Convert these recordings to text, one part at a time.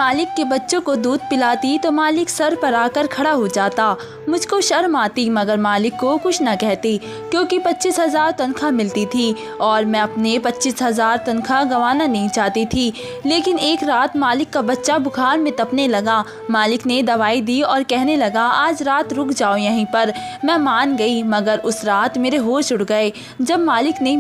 मालिक के बच्चों को दूध पिलाती तो मालिक सर पर आकर खड़ा हो जाता। मुझको शर्म आती मगर मालिक को कुछ न कहती, क्योंकि 25,000 तनख्वाह मिलती थी और मैं अपने 25,000 तनख्वाह गंवाना नहीं चाहती थी। लेकिन एक रात मालिक का बच्चा बुखार में तपने लगा। मालिक ने दवाई दी और कहने लगा, आज रात रुक जाओ यहीं पर। मैं मान गई, मगर उस रात मेरे होश उड़ गए जब मालिक ने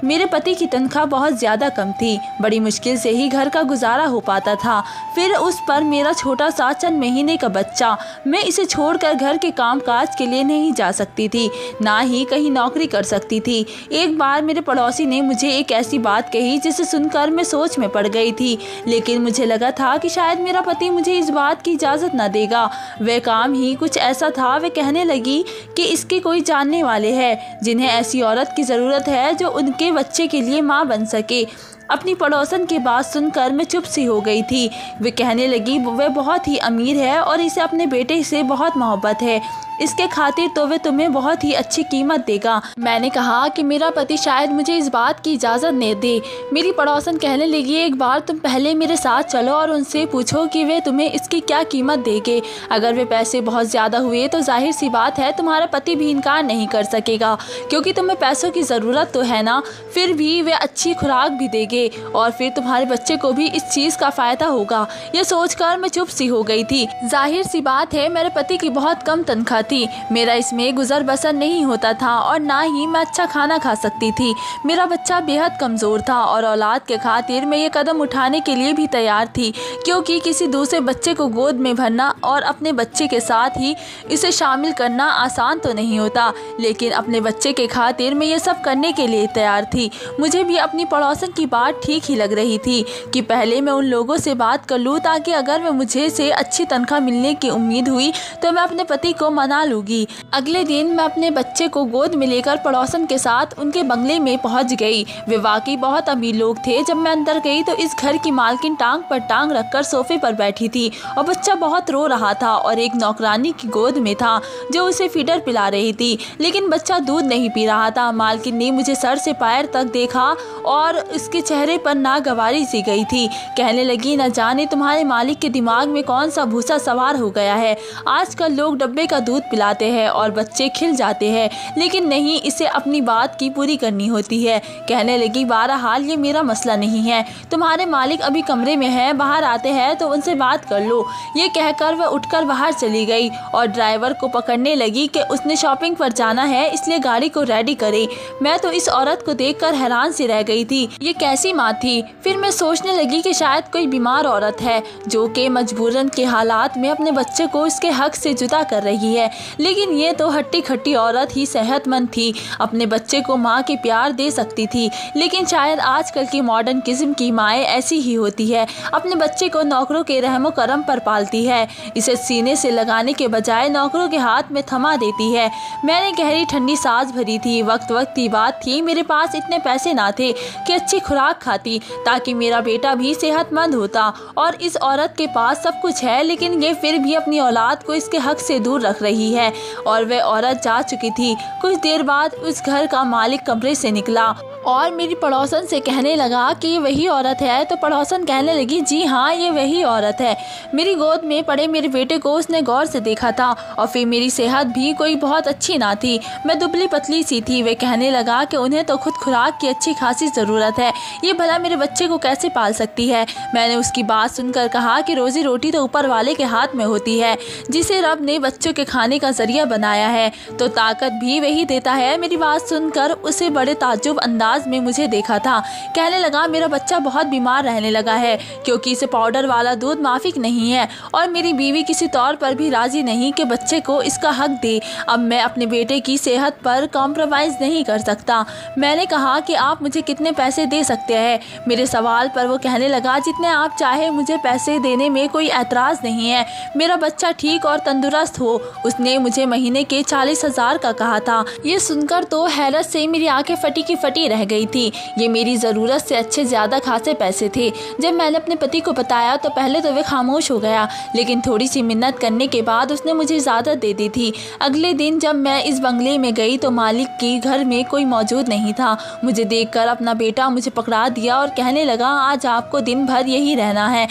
मेरे पति की तनख्वाह बहुत ज़्यादा कम थी। बड़ी मुश्किल से ही घर का गुजारा हो पाता था। फिर उस पर मेरा छोटा सा चंद महीने का बच्चा। मैं इसे छोड़कर घर के कामकाज के लिए नहीं जा सकती थी, ना ही कहीं नौकरी कर सकती थी। एक बार मेरे पड़ोसी ने मुझे एक ऐसी बात कही जिसे सुनकर मैं सोच में पड़ गई थी, लेकिन मुझे लगा था कि शायद मेरा पति मुझे इस बात की इजाज़त न देगा। वह काम ही कुछ ऐसा था। वह कहने लगी कि इसके कोई जानने वाले हैं जिन्हें ऐसी औरत की ज़रूरत है जो उनके बच्चे के लिए माँ बन सके। अपनी पड़ोसन की बात सुनकर मैं चुप सी हो गई थी। वे कहने लगी, वह बहुत ही अमीर है और इसे अपने बेटे से बहुत मोहब्बत है, इसके खातिर तो वे तुम्हें बहुत ही अच्छी कीमत देगा। मैंने कहा कि मेरा पति शायद मुझे इस बात की इजाज़त न दे। मेरी पड़ोसन कहने लगी, एक बार तुम पहले मेरे साथ चलो और उनसे पूछो कि वे तुम्हें इसकी क्या कीमत देंगे। अगर वे पैसे बहुत ज़्यादा हुए तो जाहिर सी बात है तुम्हारा पति भी इनकार नहीं कर सकेगा, क्योंकि तुम्हें पैसों की ज़रूरत तो है ना। फिर भी वे अच्छी खुराक भी देंगे और फिर तुम्हारे बच्चे को भी इस चीज़ का फ़ायदा होगा। यह सोचकर मैं चुप सी हो गई थी। जाहिर सी बात है मेरे पति की बहुत कम तनख्वाह थी। मेरा इसमें गुजर बसर नहीं होता था और ना ही मैं अच्छा खाना खा सकती थी। मेरा बच्चा बेहद कमज़ोर था और औलाद के खातिर मैं ये कदम उठाने के लिए भी तैयार थी, क्योंकि किसी दूसरे बच्चे को गोद में भरना और अपने बच्चे के साथ ही इसे शामिल करना आसान तो नहीं होता। लेकिन अपने बच्चे के खातिर मैं ये सब करने के लिए तैयार थी। मुझे भी अपनी पड़ोसन की बात ठीक ही लग रही थी कि पहले मैं उन लोगों से बात कर लूँ, ताकि अगर मैं मुझे से अच्छी तनख्वाह मिलने की उम्मीद हुई तो मैं अपने पति को मना लूँगी। अगले दिन मैं अपने बच्चे को गोद में लेकर पड़ोसन के साथ उनके बंगले में पहुंच गई। वे वाकई बहुत अमीर लोग थे। जब मैं अंदर गई तो इस घर की मालकिन टांग पर टांग रखकर सोफे पर बैठी थी और बच्चा बहुत रो रहा था और एक नौकरानी की गोद में था जो उसे फीडर पिला रही थी, लेकिन बच्चा दूध नहीं पी रहा था। मालकिन ने मुझे सर से पैर तक देखा और उसके चेहरे पर नागवारी सी गई थी। कहने लगी, न जाने तुम्हारे मालिक के दिमाग में कौन सा भूसा सवार हो गया है। आजकल लोग डब्बे का दूध पिलाते हैं और बच्चे खिल जाते हैं, लेकिन नहीं, इसे अपनी बात की पूरी करनी होती है। कहने लगी, बहरहाल ये मेरा मसला नहीं है। तुम्हारे मालिक अभी कमरे में हैं, बाहर आते हैं तो उनसे बात कर लो। ये कहकर वह उठकर बाहर चली गई और ड्राइवर को पकड़ने लगी कि उसने शॉपिंग पर जाना है, इसलिए गाड़ी को रेडी करे। मैं तो इस औरत को देखकर हैरान सी रह गई थी। ये कैसी माँ थी? फिर मैं सोचने लगी कि शायद कोई बीमार औरत है जो कि मजबूरन के हालात में अपने बच्चे को इसके हक से जुदा कर रही है। लेकिन ये तो हट्टी खट्टी औरत ही सेहतमंद थी, अपने बच्चे को माँ के प्यार दे सकती थी। लेकिन शायद आजकल की मॉडर्न किस्म की माएँ ऐसी ही होती है, अपने बच्चे को नौकरों के रहमो करम पर पालती है। इसे सीने से लगाने के बजाय नौकरों के हाथ में थमा देती है। मैंने गहरी ठंडी सांस भरी थी। वक्त की बात थी, मेरे पास इतने पैसे ना थे कि अच्छी खुराक खाती ताकि मेरा बेटा भी सेहतमंद होता। और इस औरत के पास सब कुछ है, लेकिन ये फिर भी अपनी औलाद को इसके हक से दूर रख रही है। और वह औरत जा चुकी थी। कुछ देर बाद उस घर का मालिक कमरे से निकला और मेरी पड़ोसन से कहने लगा कि ये वही औरत है। तो पड़ोसन कहने लगी, जी हाँ, ये वही औरत है। मेरी गोद में पड़े मेरे बेटे को उसने गौर से देखा था और फिर मेरी सेहत भी कोई बहुत अच्छी ना थी, मैं दुबली पतली सी थी। वे कहने लगा कि उन्हें तो खुद खुराक की अच्छी खासी ज़रूरत है, ये भला मेरे बच्चे को कैसे पाल सकती है। मैंने उसकी बात सुनकर कहा कि रोज़ी रोटी तो ऊपर वाले के हाथ में होती है, जिसे रब ने बच्चों के खाने का जरिया बनाया है तो ताकत भी वही देता है। मेरी बात सुनकर उसे बड़े ताज्जुब अंदाज में मुझे देखा था। कहने लगा, मेरा बच्चा बहुत बीमार रहने लगा है क्योंकि इसे पाउडर वाला दूध माफिक नहीं है और मेरी बीवी किसी तौर पर भी राजी नहीं कि बच्चे को इसका हक दे। अब मैं अपने बेटे की सेहत पर कॉम्प्रोमाइज़ नहीं कर सकता। मैंने कहा कि आप मुझे कितने पैसे दे सकते हैं। मेरे सवाल पर वो कहने लगा, जितने आप चाहे, मुझे पैसे देने में कोई एतराज़ नहीं है। मेरा बच्चा ठीक और तंदुरुस्त हो। उसने मुझे महीने के 40,000 का कहा था। ये सुनकर तो हैरत से मेरी आंखें फटी की फटी रह गई थी। ये मेरी ज़रूरत से अच्छे ज़्यादा खासे पैसे थे। जब मैंने अपने पति को बताया तो पहले तो वे खामोश हो गया, लेकिन थोड़ी सी मिन्नत करने के बाद उसने मुझे इजाज़त दे दी थी। अगले दिन जब मैं इस बंगले में गई तो मालिक की घर में कोई मौजूद नहीं था। मुझे देखकर अपना बेटा मुझे पकड़ा दिया और कहने लगा, आज आपको दिन भर यही रहना है।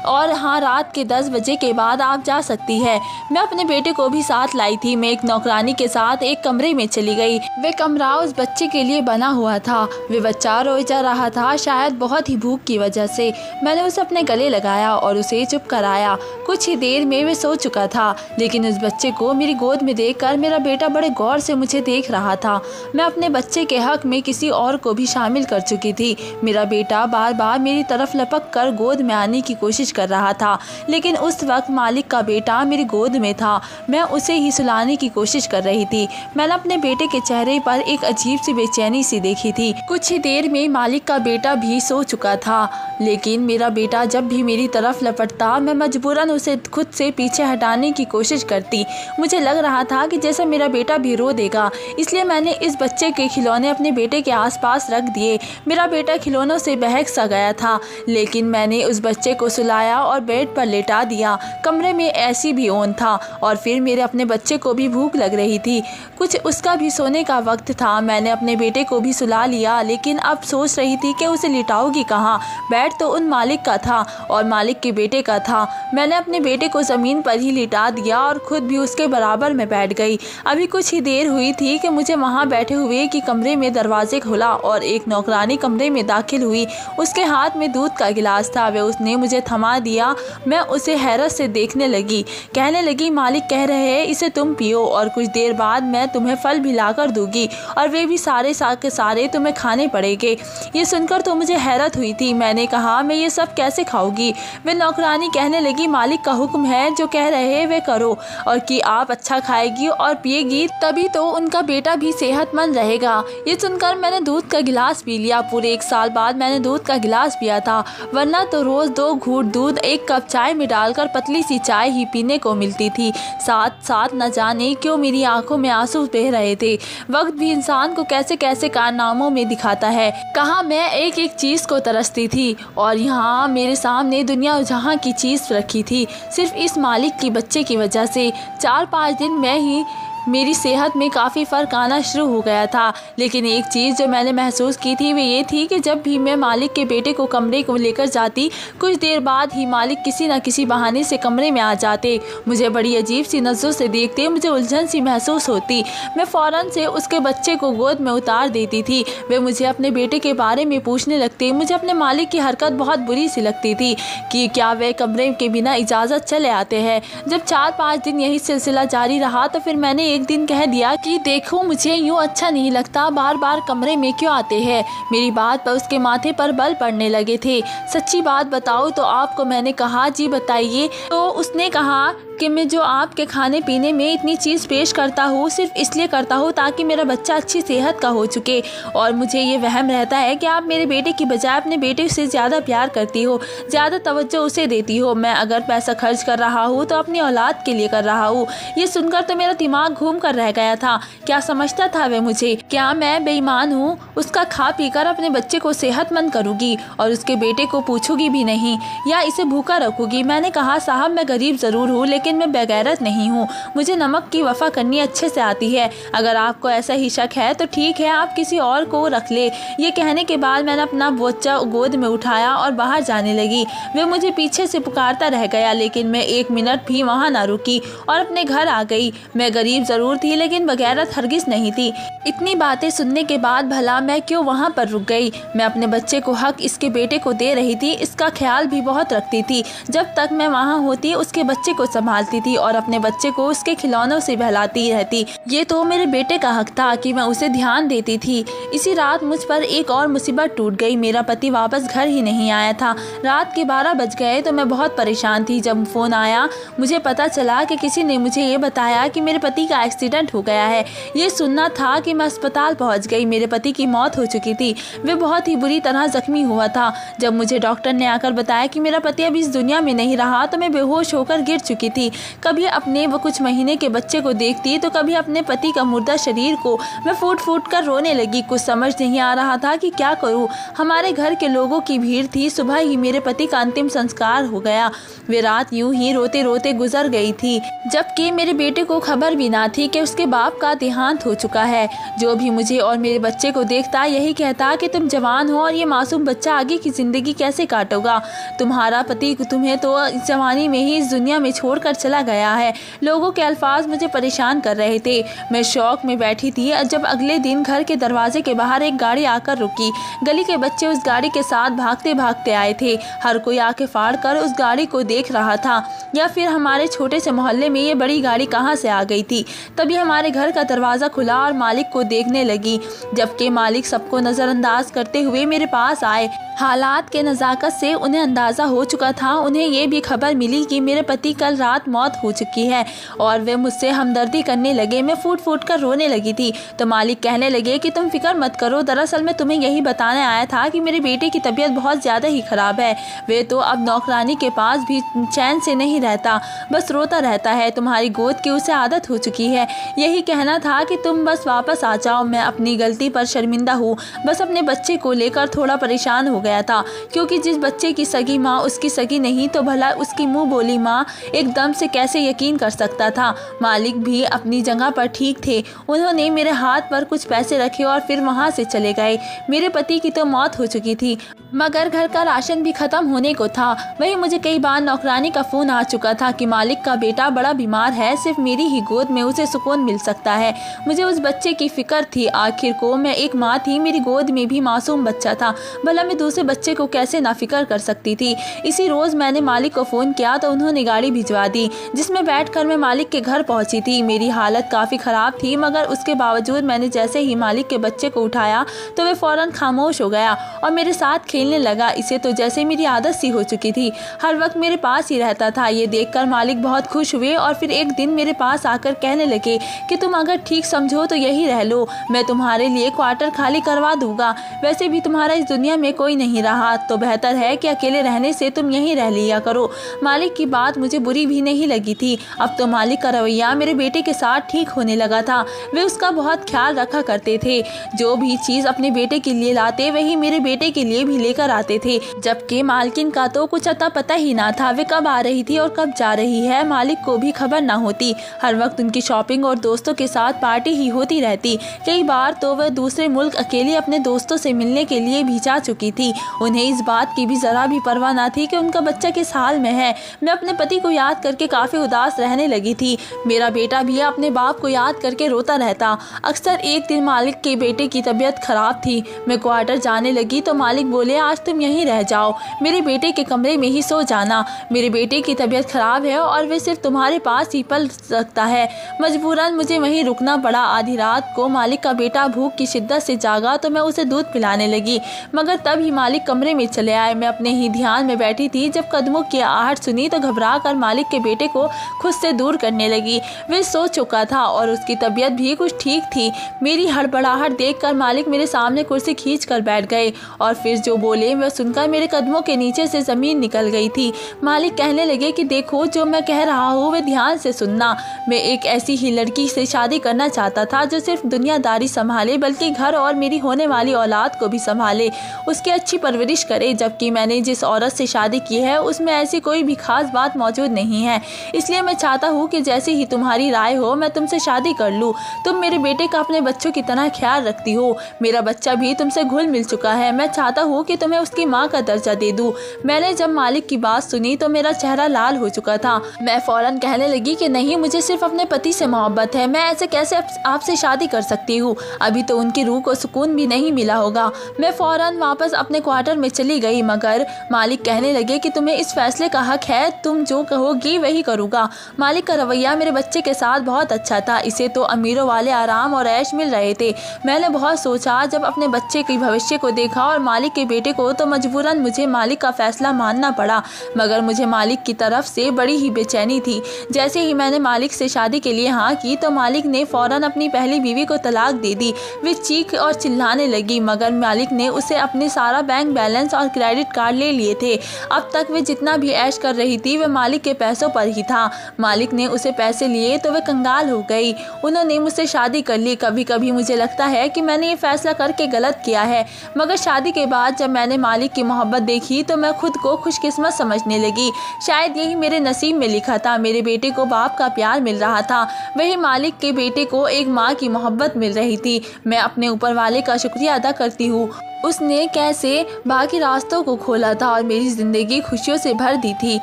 और हाँ, रात के 10 बजे के बाद आप जा सकती है। मैं अपने बेटे को भी साथ लाई थी। मैं एक नौकरानी के साथ एक कमरे में चली गई। वह कमरा उस बच्चे के लिए बना हुआ था। वह बच्चा रोए जा रहा था, शायद बहुत ही भूख की वजह से। मैंने उसे अपने गले लगाया और उसे चुप कराया। कुछ ही देर में वह सो चुका था, लेकिन उस बच्चे को मेरी गोद में देखकर मेरा बेटा बड़े गौर से मुझे देख रहा था। मैं अपने बच्चे के हक में किसी और को भी शामिल कर चुकी थी। मेरा बेटा बार बार मेरी तरफ लपक कर गोद में आने की कोशिश कर रहा था, लेकिन उस वक्त मालिक का बेटा मेरी गोद में था। मैं उसे ही सुलाने की कोशिश कर रही थी। मैंने अपने बेटे के चेहरे पर एक अजीब सी बेचैनी सी देखी थी। कुछ ही देर में मालिक का बेटा भी सो चुका था, लेकिन मेरा बेटा जब भी मेरी तरफ लपटता, मैं मजबूरन उसे खुद से पीछे हटाने की कोशिश करती। मुझे लग रहा था कि जैसे मेरा बेटा भी रो देगा, इसलिए मैंने इस बच्चे के खिलौने अपने बेटे के आसपास रख दिए। मेरा बेटा खिलौनों से बहक सा गया था, लेकिन मैंने उस बच्चे को सुलाया और बेड पर लेटा दिया। कमरे में ऐसी भी ओन था और फिर मेरे अपने बच्चे को भी भूख लग रही थी। कुछ उसका भी सोने का वक्त था। मैंने अपने बेटे को भी सुला लिया, लेकिन अब सोच रही थी कि उसे लिटाऊंगी कहाँ। बेड तो उन मालिक का था और मालिक के बेटे का था। मैंने अपने बेटे को ज़मीन पर ही लिटा दिया और खुद भी उसके बराबर में बैठ गई। अभी कुछ ही देर हुई थी कि मुझे वहाँ बैठे हुए कि कमरे में दरवाजे खुला और एक नौकरानी कमरे में दाखिल हुई। उसके हाथ में दूध का गिलास था। वह उसने मुझे थमा दिया। मैं उसे हैरत से देखने लगी। कहने लगी, मालिक कह रहे हैं इसे तुम पियो और कुछ देर बाद मैं तुम्हें फल भी लाकर दूंगी और वे भी सारे के सारे तुम्हें खाने पड़ेंगे। ये सुनकर तो मुझे हैरत हुई थी। मैंने कहा, मैं ये सब कैसे खाऊंगी? वे नौकरानी कहने लगी, मालिक का हुक्म है, जो कह रहे हैं वे करो और कि आप अच्छा खाएगी और पिएगी, तभी तो उनका बेटा भी सेहतमंद रहेगा। ये सुनकर मैंने दूध का गिलास पी लिया। पूरे 1 साल बाद मैंने दूध का गिलास पिया था, वरना तो रोज 2 घूंट दूध 1 कप चाय में डालकर पतली सी चाय ही पीने को मिलती थी। साथ साथ न जाने क्यों मेरी आंखों में आंसू बह रहे थे। वक्त भी इंसान को कैसे कैसे कारनामों में दिखाता है। कहाँ मैं एक एक चीज को तरसती थी और यहाँ मेरे सामने दुनिया जहाँ की चीज रखी थी, सिर्फ इस मालिक की बच्चे की वजह से। 4-5 दिन में ही मेरी सेहत में काफ़ी फ़र्क आना शुरू हो गया था। लेकिन एक चीज़ जो मैंने महसूस की थी वो ये थी कि जब भी मैं मालिक के बेटे को कमरे को लेकर जाती, कुछ देर बाद ही मालिक किसी न किसी बहाने से कमरे में आ जाते। मुझे बड़ी अजीब सी नज़रों से देखते, मुझे उलझन सी महसूस होती। मैं फ़ौरन से उसके बच्चे को गोद में उतार देती थी। वे मुझे अपने बेटे के बारे में पूछने लगते। मुझे अपने मालिक की हरकत बहुत बुरी सी लगती थी कि क्या वे कमरे के बिना इजाज़त चले आते हैं। जब 4-5 दिन यही सिलसिला जारी रहा तो फिर मैंने एक दिन कह दिया कि देखो, मुझे यूँ अच्छा नहीं लगता, बार बार कमरे में क्यों आते हैं। मेरी बात पर उसके माथे पर बल पड़ने लगे थे। सच्ची बात बताओ तो आपको? मैंने कहा, जी बताइए। तो उसने कहा कि मैं जो आपके खाने पीने में इतनी चीज़ पेश करता हूँ, सिर्फ इसलिए करता हूँ ताकि मेरा बच्चा अच्छी सेहत का हो चुके। और मुझे ये वहम रहता है कि आप मेरे बेटे की बजाय अपने बेटे से ज़्यादा प्यार करती हो, ज़्यादा तवज्जो उसे देती हो। मैं अगर पैसा खर्च कर रहा हूँ तो अपनी औलाद के लिए कर रहा हूँ। ये सुनकर तो मेरा दिमाग घूम कर रह गया था। क्या समझता था वे मुझे? क्या मैं बेईमान हूँ? उसका खा पी कर अपने बच्चे को सेहतमंद करूँगी और उसके बेटे को पूछूंगी भी नहीं या इसे भूखा रखूँगी। मैंने कहा, साहब मैं गरीब ज़रूर हूँ, लेकिन मैं बेगैरत नहीं हूँ। मुझे नमक की वफ़ा करनी अच्छे से आती है। अगर आपको ऐसा ही शक है तो ठीक है, आप किसी और को रख ले। ये कहने के बाद मैंने अपना बच्चा गोद में उठाया और बाहर जाने लगी। वे मुझे पीछे से पुकारता रह गया, लेकिन मैं 1 मिनट भी वहाँ ना रुकी और अपने घर आ गई। मैं गरीब ज़रूर थी, लेकिन बेगैरत हरगिज़ नहीं थी। इतनी बातें सुनने के बाद भला मैं क्यों वहाँ पर रुक गई? मैं अपने बच्चे को हक इसके बेटे को दे रही थी, इसका ख्याल भी बहुत रखती थी। जब तक मैं वहाँ होती उसके बच्चे को संभालती थी और अपने बच्चे को उसके खिलौनों से बहलाती रहती। ये तो मेरे बेटे का हक था कि मैं उसे ध्यान देती थी। इसी रात मुझ पर एक और मुसीबत टूट गई। मेरा पति वापस घर ही नहीं आया था। रात के 12 बज गए तो मैं बहुत परेशान थी। जब फ़ोन आया मुझे पता चला कि किसी ने मुझे ये बताया कि मेरे पति का एक्सीडेंट हो गया है। ये सुनना था कि मैं अस्पताल पहुंच गई। मेरे पति की मौत हो चुकी थी। वे बहुत ही बुरी तरह जख्मी हुआ था। जब मुझे डॉक्टर ने आकर बताया कि मेरा पति अब इस दुनिया में नहीं रहा तो मैं बेहोश बेहोश होकर गिर चुकी थी। कभी अपने वो कुछ महीने के बच्चे को देखती तो कभी अपने पति का मुर्दा शरीर को मैं फूट फूट कर रोने लगी। कुछ समझ नहीं आ रहा था कि क्या करूं। हमारे घर के लोगों की भीड़ थी। सुबह ही मेरे पति का अंतिम संस्कार हो गया। वे रात यूं ही रोते रोते गुजर गई थी, जबकि मेरे बेटे को खबर भी ना थी कि उसके बाप का देहांत हो चुका है। जो भी मुझे और मेरे बच्चे को देखता यही कहता कि तुम जवान हो और ये मासूम बच्चा आगे की जिंदगी कैसे काटोगा। तुम्हारा पति तुम्हें तो जवानी में ही इस दुनिया में छोड़कर चला गया है। लोगों के अल्फाज मुझे परेशान कर रहे थे। मैं शौक में बैठी थी जब अगले दिन घर के दरवाजे के बाहर एक गाड़ी आकर रुकी। गली के बच्चे उस गाड़ी के साथ भागते भागते आए थे। हर कोई आंखें फाड़ कर उस गाड़ी को देख रहा था, या फिर हमारे छोटे से मोहल्ले में ये बड़ी गाड़ी कहाँ से आ गई थी। तभी हमारे घर का दरवाजा खुला और मालिक को देखने लगी, जबकि मालिक सबको नजरअंदाज करते हुए मेरे पास आए। हालात के नज़ाकत से उन्हें अंदाज़ा हो चुका था। उन्हें ये भी खबर मिली कि मेरे पति कल रात मौत हो चुकी है और वे मुझसे हमदर्दी करने लगे। मैं फूट फूट कर रोने लगी थी तो मालिक कहने लगे कि तुम फिक्र मत करो, दरअसल मैं तुम्हें यही बताने आया था कि मेरे बेटे की तबीयत बहुत ज़्यादा ही ख़राब है। वे तो अब नौकरानी के पास भी चैन से नहीं रहता, बस रोता रहता है। तुम्हारी गोद की उसे आदत हो चुकी है। यही कहना था कि तुम बस वापस आ जाओ। मैं अपनी गलती पर शर्मिंदा हूँ। बस अपने बच्चे को लेकर थोड़ा परेशान हो गया था, क्योंकि जिस बच्चे की सगी माँ उसकी सगी नहीं तो भला उसकी मुंह बोली माँ एकदम से कैसे यकीन कर सकता था। मालिक भी अपनी जगह पर ठीक थे। उन्होंने मेरे हाथ पर कुछ पैसे रखे और फिर वहाँ से चले गए। मेरे पति की तो मौत हो चुकी थी, मगर घर का राशन भी खत्म होने को था। वही मुझे कई बार नौकरानी का फोन आ चुका था कि मालिक का बेटा बड़ा बीमार है, सिर्फ मेरी ही गोद में उसे सुकून मिल सकता है। मुझे उस बच्चे की फिक्र थी। आखिर को मैं एक माँ थी, मेरी गोद में भी मासूम बच्चा था। भला मैं दूसरे बच्चे को कैसे नाफिक्र कर सकती थी। इसी रोज मैंने मालिक को फोन किया तो उन्होंने गाड़ी भिजवा दी, जिसमें बैठकर मैं मालिक के घर पहुंची थी। मेरी हालत काफी खराब थी, मगर उसके बावजूद मैंने जैसे ही मालिक के बच्चे को उठाया तो वे फौरन खामोश हो गया और मेरे साथ खेलने लगा। इसे तो जैसे मेरी आदत सी हो चुकी थी, हर वक्त मेरे पास ही रहता था। ये देखकर मालिक बहुत खुश हुए और फिर एक दिन मेरे पास आकर कहने लगे कि तुम अगर ठीक समझो तो यही रह लो, मैं तुम्हारे लिए क्वार्टर खाली करवा दूंगा। वैसे भी तुम्हारा इस दुनिया में कोई नहीं रहा, तो बेहतर है कि अकेले रहने से तुम यहीं रह लिया करो। मालिक की बात मुझे बुरी भी नहीं लगी थी। अब तो मालिक का रवैया मेरे बेटे के साथ ठीक होने लगा था। वे उसका बहुत ख्याल रखा करते थे। जो भी चीज अपने बेटे के लिए लाते वही मेरे बेटे के लिए भी लेकर आते थे, जबकि मालकिन का तो कुछ अता पता ही ना था। वे कब आ रही थी और कब जा रही है मालिक को भी खबर ना होती। हर वक्त उनकी शॉपिंग और दोस्तों के साथ पार्टी ही होती रहती। कई बार तो वह दूसरे मुल्क अकेली अपने दोस्तों से मिलने के लिए भी जा चुकी थी। उन्हें इस बात की भी जरा भी परवाह ना थी कि उनका बच्चा किस हाल में है। मैं अपने पति को याद करके काफी उदास रहने लगी थी। मेरा बेटा भी अपने बाप को याद करके रोता रहता। अक्सर एक दिन मालिक के बेटे की तबीयत खराब थी। मैं क्वार्टर जाने लगी तो मालिक बोले आज तुम यहीं रह जाओ, मेरे बेटे के कमरे में ही सो जाना। मेरे बेटे की तबीयत खराब है और वे सिर्फ तुम्हारे पास ही पल सकता है। मजबूरन मुझे वहीं रुकना पड़ा। आधी रात को मालिक का बेटा भूख की शिद्दत से जागा तो मैं उसे दूध पिलाने लगी, मगर तब ही मालिक कमरे में चले आए। मैं अपने ही ध्यान में बैठी थी। जब कदमों की आहट सुनी तो घबरा कर मालिक के बेटे को खुद से दूर करने लगी। वे सो चुका था और उसकी तबीयत भी कुछ ठीक थी। मेरी हड़बड़ाहट देखकर मालिक मेरे सामने कुर्सी खींच कर बैठ गए और फिर जो बोले वह सुनकर मेरे कदमों के नीचे से जमीन निकल गई थी। मालिक कहने लगे कि देखो जो मैं कह रहा हूँ वे ध्यान से सुनना। मैं एक ऐसी ही लड़की से शादी करना चाहता था जो सिर्फ दुनियादारी संभाले बल्कि घर और मेरी होने वाली औलाद को भी संभाले, उसकी अच्छी परवरिश करे। जबकि मैंने जिस औरत से शादी की है उसमें ऐसी कोई भी खास बात मौजूद नहीं है। इसलिए मैं चाहता हूँ कि जैसे ही तुम्हारी राय हो मैं तुमसे शादी कर लूँ। तुम मेरे बेटे का अपने बच्चों की तरह ख्याल रखती हो। मेरा बच्चा भी तुमसे घुल मिल चुका है। मैं चाहता हूँ कि तुम्हें उसकी माँ का दर्जा दे दूँ। मैंने जब मालिक की बात सुनी तो मेरा चेहरा लाल हो चुका था। मैं फौरन कहने लगी कि नहीं, मुझे सिर्फ अपने पति से मोहब्बत है। मैं ऐसे कैसे आपसे शादी कर सकती हूँ? अभी तो उनकी रूह को सुकून भी नहीं मिला होगा। मैं फौरन वापस अपने क्वार्टर में चली गई, मगर मालिक कहने लगे कि तुम्हें इस फैसले का हक है, तुम जो कहोगी वही करूँगा। मालिक का रवैया मेरे बच्चे के साथ बहुत अच्छा था। इसे तो अमीरों वाले आराम और ऐश मिल रहे थे। मैंने बहुत सोचा। जब अपने बच्चे के भविष्य को देखा और मालिक के बेटे को, तो मजबूरन मुझे मालिक का फैसला मानना पड़ा। मगर मुझे मालिक की तरफ से बड़ी ही बेचैनी थी। जैसे ही मैंने मालिक से शादी के लिए हाँ की तो मालिक ने फौरन अपनी पहली बीवी को तलाक दे दी। वे चीख और चिल्लाने लगी, मगर मालिक ने उसे अपने सारा बैंक बैलेंस और क्रेडिट कार्ड ले लिए थे। अब तक वे जितना भी ऐश कर रही थी थी वह मालिक के पैसों पर ही था। मालिक ने उसे पैसे लिए तो वह कंगाल हो गई। उन्होंने मुझसे शादी कर ली। कभी कभी मुझे लगता है कि मैंने ये फैसला करके गलत किया है, मगर शादी के बाद जब मैंने मालिक की मोहब्बत देखी तो मैं खुद को खुशकिस्मत समझने लगी। शायद यही मेरे नसीब में लिखा था। मेरे बेटे को बाप का प्यार मिल रहा था, वही मालिक के बेटे को एक माँ की मोहब्बत मिल रही थी। मैं अपने ऊपर वाले का शुक्रिया अदा करती हूँ। उसने कैसे बाकी रास्तों को खोला था और मेरी ज़िंदगी खुशियों से भर दी थी।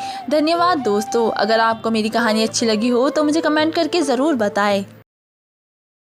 धन्यवाद दोस्तों। अगर आपको मेरी कहानी अच्छी लगी हो तो मुझे कमेंट करके ज़रूर बताएं।